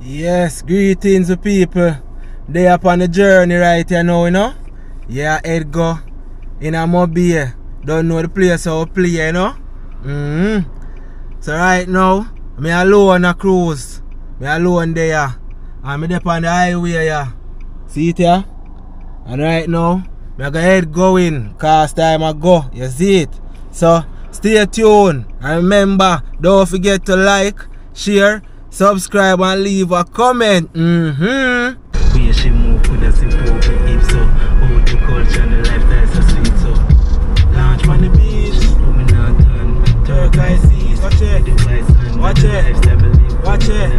Yes, greetings people. They up on the journey right here now, you know. Yeah, Edgar in a mobile. Don't know the place how to play, you know. So right now, me alone on a cruise. Me alone there. And me up on the highway here. See it here? And right now, me go head going. Cause time I go. You see it? So stay tuned. And remember, don't forget to like, share, subscribe and leave a comment. We she move with us in if so. Oh, the culture and the lifestyle so sweet so. Launch on the beach. Turquoise seas. Watch it. Watch it. Watch it.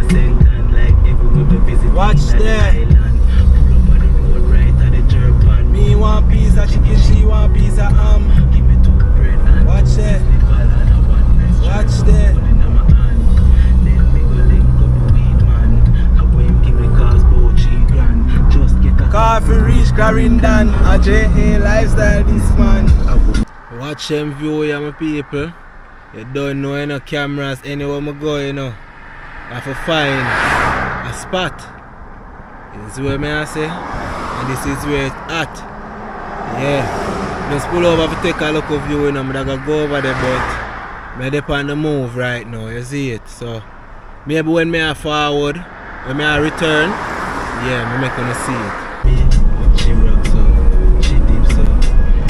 Watch there. Pull up on the road right at the jerk pan. Me want piece of chicken, she want piece of ham. Give me 2 bread and watch it. Watch there. Coffee reach Clarendon, a JA lifestyle this man. Watch them view here my people. You don't know any cameras anywhere I go, you know. I have to find a spot. This is where I say. And this is where it's at. Yeah. Just pull over to take a look of view, you know. I'm gonna go over there, but I'm on the move right now, you see it. So maybe when I forward, when I return, yeah, I'm making to see it. She rocks up, she dips up,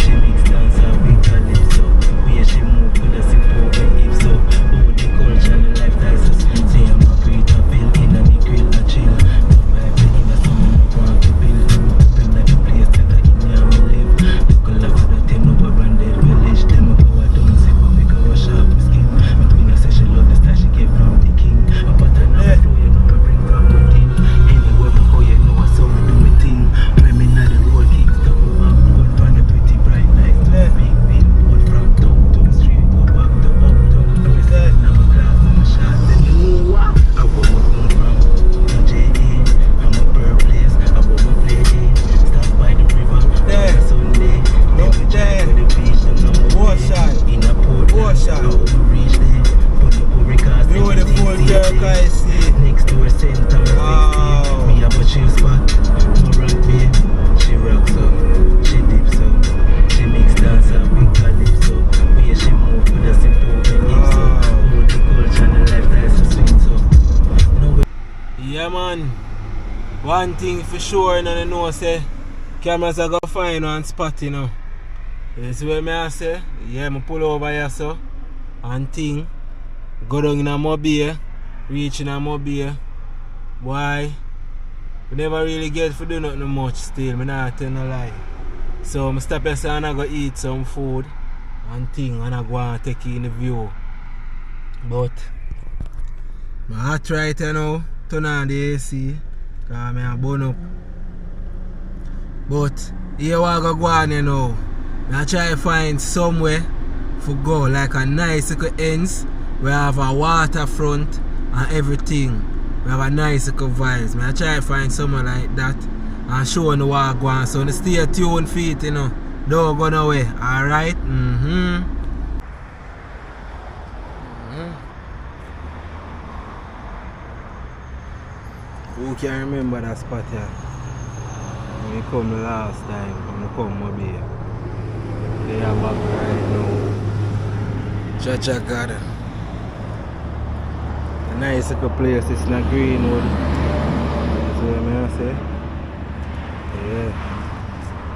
she mix dance up with her lips up. Where she move with us in poker hips up. Oh, the culture and the lifestyle so sweet. Say I'm a great appeal in a the grill a chill. No vibe in a summer no want to build. Feel like a place that I in here me live. Look a lot of the team no go branded village. Them a go a don't say but me go a sharp skin. Between us say she love the style she get from the king. A pattern of flow you know me bring from within. Anywhere we go you know I saw me do me thing. Yeah man, one thing for sure, and I know say cameras are gonna find one spot, you know. This is where I say, yeah, I pull over here so and thing, go down in a mobile, reach in a mobile. Boy, we never really get to do nothing much still, I'm not telling a lie. So I stop here and I go eat some food and thing, and I go and take in the view. But my heart right here now. Turn on the AC, because I'm burn up. But here I go on, you know. I try to find somewhere to go, like a nice little ends. We have a waterfront and everything. We have a nice little vibes. I try to find somewhere like that and show you what I go on. So stay tuned for it, you know. Don't go nowhere, alright? Who can remember that spot here? When we come the last time, when we come here. They are back right now. Chacha Garden. A nice little place, it's in Greenwood. That's what I say. Yeah.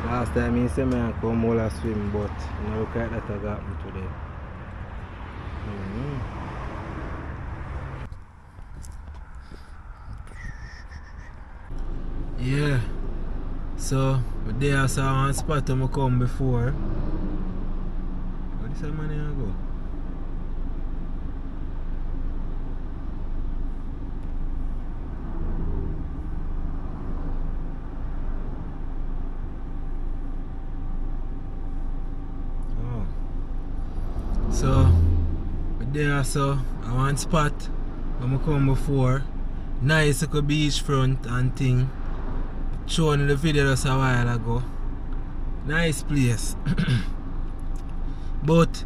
Last time I said I come all a swim, but you look at that I got me today. Yeah, so there I saw one spot I come before. Where this man here go? Oh. So there I saw one spot I come before. Nice like a beachfront and thing. Shown in the video just a while ago. Nice place. But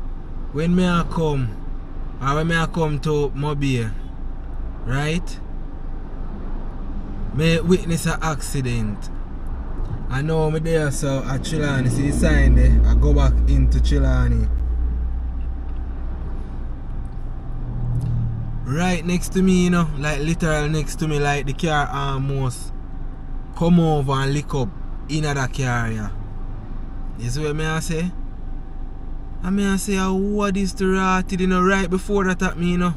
when me I come, or when me I come to Mobile, right? Me witness an accident. I know me there, so at Chilani, see the sign there, I go back into Chilani. Right next to me, you know, like literal next to me, like the car almost come over and lick up in that car, yeah. You see what I say? I say, what is the rotted, you know, right before that at me, you know.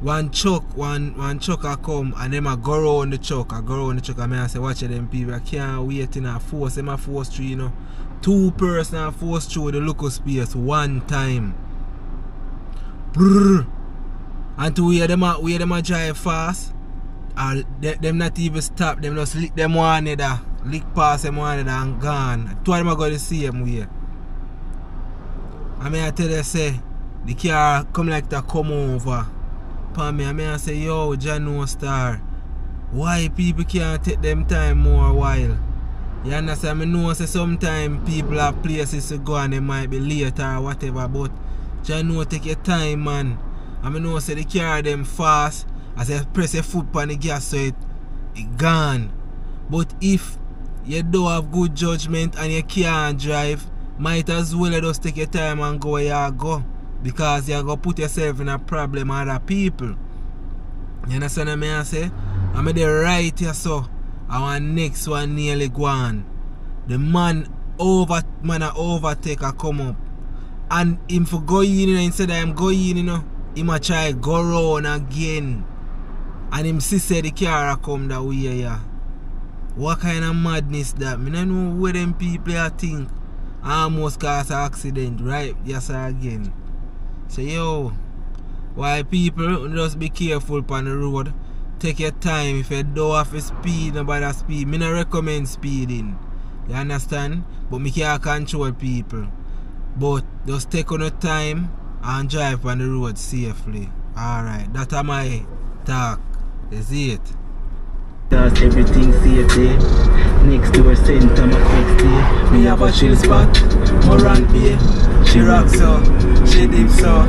One truck I come and them I go around the truck. And I say, watch them people, I can't wait in a force, them a force through, you know. 2 person force through the local space one time. Brrr. And to where them a drive fast, them not even stop, them just lick them one another, lick past them one another and gone. 2 of them are going to see them way. I tell you, say, the car come like to come over. I say, yo, John Star, why people can't take them time more while? You understand? I know say sometimes people have places to go and they might be late or whatever, but John take your time, man. I know say they carry them fast. I say press your foot on the gas so it gone. But if you don't have good judgment and you can't drive, might as well just take your time and go where you go. Because you're going to put yourself in a problem with other people. You understand what I say? I'm there right here, so I want next one nearly gone. The man overtake a come up. And him for go in, you know, instead of him go in, you know, he might try go round again. And him see the car come that way, yeah. What kind of madness that? I don't know where them people are think. Almost cause an accident, right? Yes, again. So yo, why people just be careful on the road. Take your time. If you don't have to speed, nobody speed. I don't recommend speeding. You understand? But I can't control people. But just take on your time and drive on the road safely. Alright, that's my talk. You see it? Does everything safe there. Next to her center, my quick stay. Me have a chill spot, Moran Bay. She rocks so, she dips so.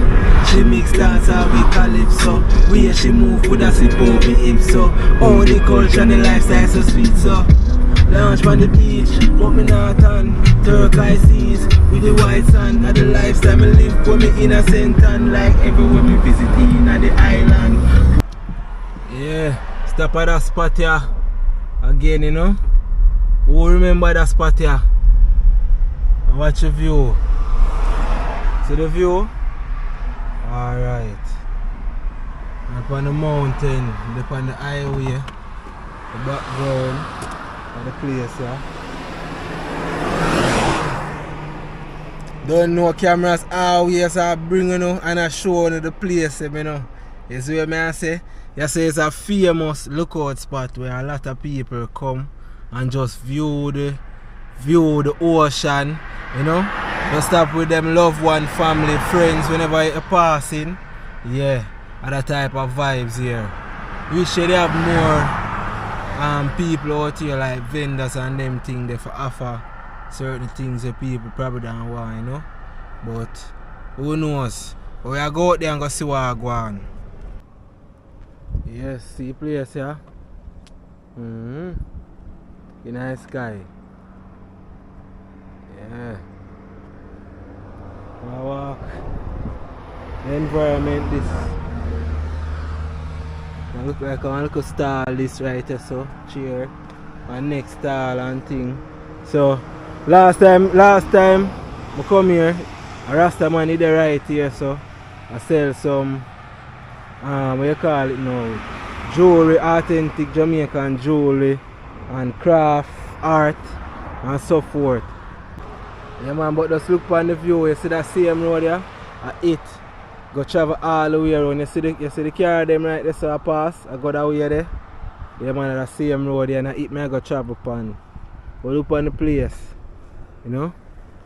She mix dancer with calypso. Where she move with a sip over hip so. All the culture and the lifestyle so sweet so. Lounge on the beach, but me not on turquoise seas with the white sand. And the lifestyle me live for me innocent and like everywhere me visit in the island. Yeah. Stop at that spot here again, you know. Who remember that spot here? And watch the view. See the view? Alright. Up on the mountain, up on the highway, the background of the place here. Don't know cameras always are bringing you and I show you the place, you know. You see what I say? You see it's a famous lookout spot where a lot of people come and just view the ocean, you know. Just stop with them loved one, family, friends whenever you're passing. Yeah, other type of vibes here. We should have more people out here like vendors and them things they for offer certain things that people probably don't want, you know. But who knows? We are go out there and go see what I go on. Yes, see place here. In the sky. Yeah. I walk. The environment this. I look like a little stall this right here, so chair. My next stall and thing. So last time I come here, a Rasta man did the right here, so I sell some what you call it now, jewelry, authentic Jamaican jewelry and craft, art and so forth. Yeah man, but just look on the view, you see that same road there, it go travel all the way around. You see the car them right there, so I pass, I go that way there. Yeah man, that same road there and it me I go travel upon. But look on the place, you know,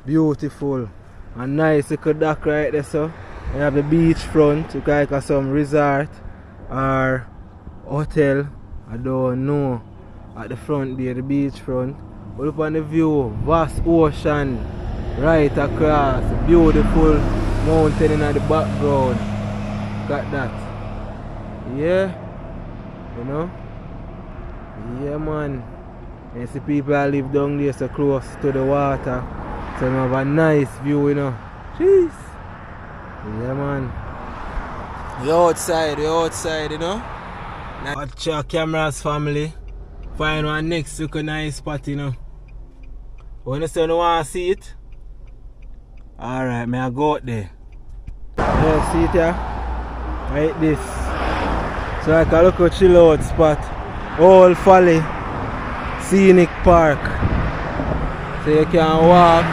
beautiful and nice little dock right there, so you have the beach front, you can like some resort or hotel, I don't know, at the front there, the beach front. But look on the view, vast ocean, right across. Beautiful mountain in the background. Got that. Yeah. You know? Yeah, man. You see people that live down there so close to the water. So you have a nice view, you know. Jeez. Yeah, man. We're outside, you know. Now watch your cameras, family. Find one next look a nice spot, you know. When you say you want to see it, alright, may I go out there. Yeah, see it here? Like this. So like a local chill out spot. Old Folly Scenic Park. So you can walk.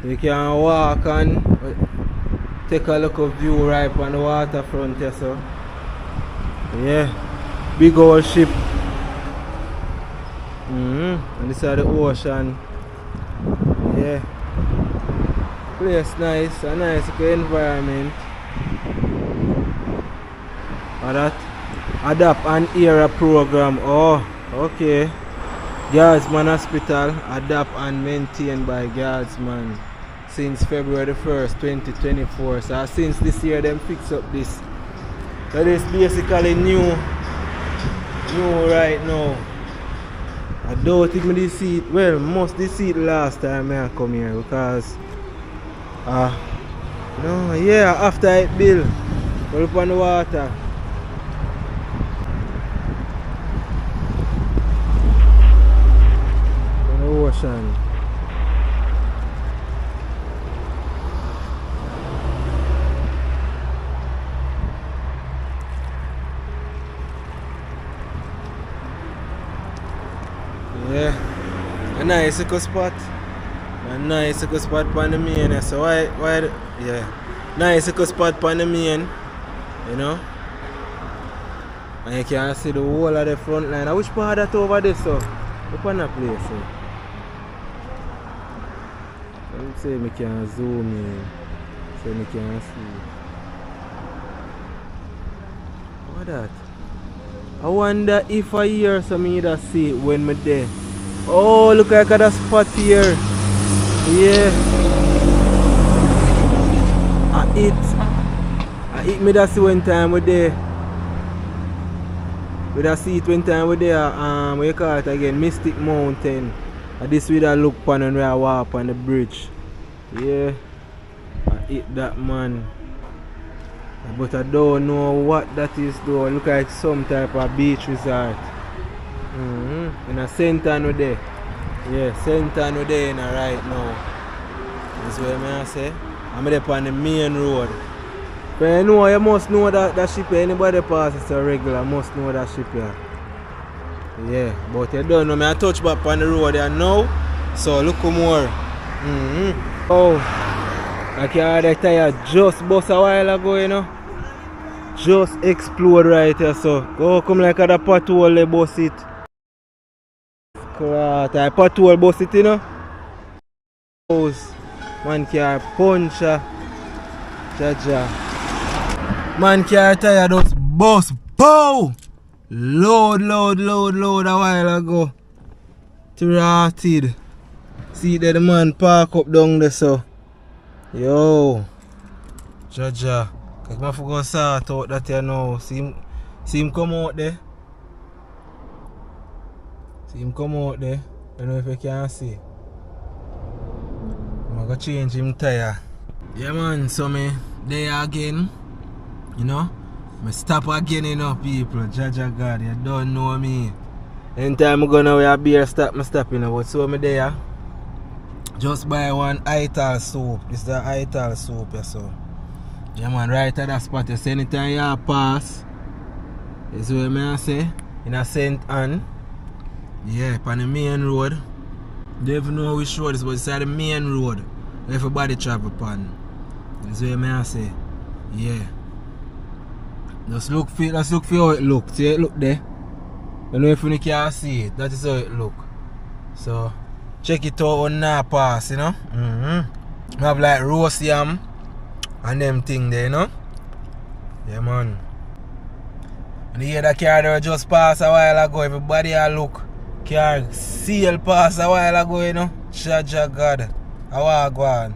You can walk and take a look of view right on the waterfront here, so. Yeah. Big old ship. And this is the ocean. Yeah. Place nice, a nice environment. And that Adapt and Era program. Oh, okay. Guardsman Hospital, adapt and maintained by Guardsman since February 1st, 2024. So since this year them fix up this. So this basically new right now. I don't think me see it, well, must see it last time I come here because no, yeah, after it built, all up on the water. On the ocean. Yeah, a nice eco spot. A nice eco spot on the main. So why yeah. Nice eco spot on the main. You know? And you can see the whole of the front line. Which part of that over there, so? Up on that place, so. Let me see if I can zoom in. So I can see. What that? I wonder if I hear something that see it when I'm there. Oh, look like that spot here. Yeah. I eat me that see one time we're there. We that see it one time we're there. What you call it again? Mystic Mountain. And this way that look upon when we walk on the bridge. Yeah. I eat that, man. But I don't know what that is though. Look like some type of beach resort. In a center there. Yeah, center there right now. That's what I say. I'm there on the main road. But you know, you must know that ship here. Anybody passes a regular must know that ship here. Yeah, but you don't know. I touch back on the road there now. So look more. Oh, I can't the tire just bust a while ago, you know. Just explode right here, so go come like a pothole they bust it. Type pothole bust it, you know. Man car punch Jaja. Man car tire just bust. Bow! Load a while ago. Trotted. See that the man park up down there, so. Yo. Jaja. I forgot to sort out that here now. See him come out there. See him come out there. I don't know if you can see. I'm going to change him tire. Yeah, man, so me there again. You know? I stop again, you know, people. Jaja God, you don't know me. Anytime I go now where I beer stop, I stop, you know. But so me there. Just buy one Ital soap. This is the Ital soap, yeah, so. Yeah, man, right at that spot. You see, anytime you pass, is where I say, in a St. Anne. Yeah, on the main road. Don't even know which road it is, but it's the main road. Everybody travel upon. That's where I say. Yeah. Just look for how it looks. See it look there? I don't know if you can see it. That is how it look. So, check it out on now pass, you know? We have like roast yam. And them thing there, you know? Yeah, man. And the other car there just passed a while ago. Everybody look. car sail past a while ago, you know. Jaja God. I want to go on.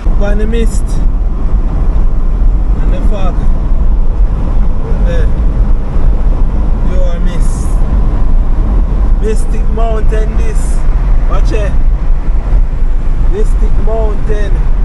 Up on the mist and the fog. There. Pure mist. Mystic mountain this. Watch it. Mystic mountain.